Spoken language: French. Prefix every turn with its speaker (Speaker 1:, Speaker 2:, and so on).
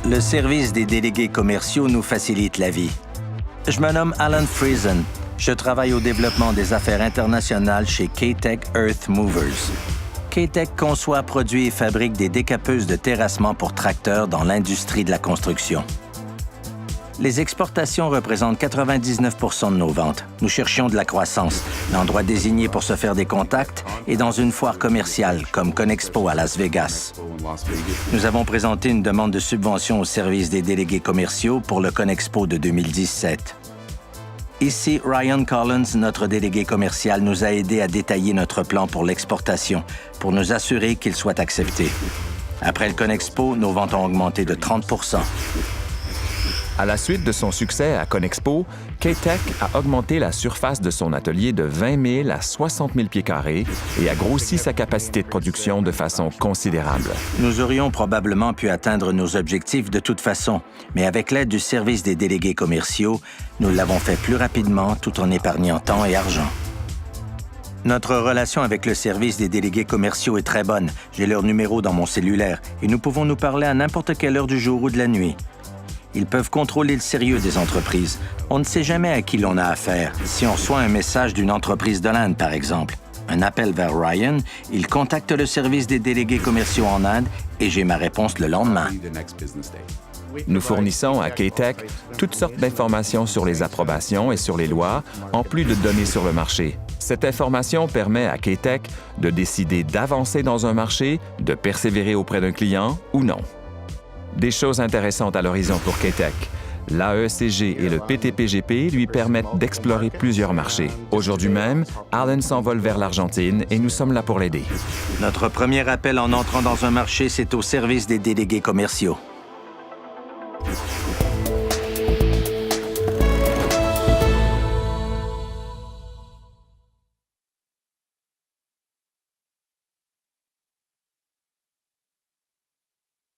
Speaker 1: Le service des délégués commerciaux nous facilite la vie. Je me nomme Alan Friesen. Je travaille au développement des affaires internationales chez K-Tech Earth Movers. K-Tech conçoit, produit et fabrique des décapeuses de terrassement pour tracteurs dans l'industrie de la construction. Les exportations représentent 99 % de nos ventes. Nous cherchions de la croissance, l'endroit désigné pour se faire des contacts est dans une foire commerciale comme Conexpo à Las Vegas. Nous avons présenté une demande de subvention au service des délégués commerciaux pour le Conexpo de 2017. Ici, Ryan Collins, notre délégué commercial, nous a aidés à détailler notre plan pour l'exportation, pour nous assurer qu'il soit accepté. Après le Conexpo, nos ventes ont augmenté de 30 %.
Speaker 2: À la suite de son succès à Conexpo, K-Tech a augmenté la surface de son atelier de 20 000 à 60 000 pieds carrés et a grossi sa capacité de production de façon considérable.
Speaker 1: Nous aurions probablement pu atteindre nos objectifs de toute façon, mais avec l'aide du service des délégués commerciaux, nous l'avons fait plus rapidement tout en épargnant temps et argent. Notre relation avec le service des délégués commerciaux est très bonne. J'ai leur numéro dans mon cellulaire et nous pouvons nous parler à n'importe quelle heure du jour ou de la nuit. Ils peuvent contrôler le sérieux des entreprises. On ne sait jamais à qui l'on a affaire. Si on reçoit un message d'une entreprise de l'Inde, par exemple, un appel vers Ryan, il contacte le service des délégués commerciaux en Inde et j'ai ma réponse le lendemain.
Speaker 2: Nous fournissons à K-Tech toutes sortes d'informations sur les approbations et sur les lois, en plus de données sur le marché. Cette information permet à K-Tech de décider d'avancer dans un marché, de persévérer auprès d'un client ou non. Des choses intéressantes à l'horizon pour K-Tech. L'AECG et le PTPGP lui permettent d'explorer plusieurs marchés. Aujourd'hui même, Alan s'envole vers l'Argentine et nous sommes là pour l'aider.
Speaker 1: Notre premier appel en entrant dans un marché, c'est au service des délégués commerciaux.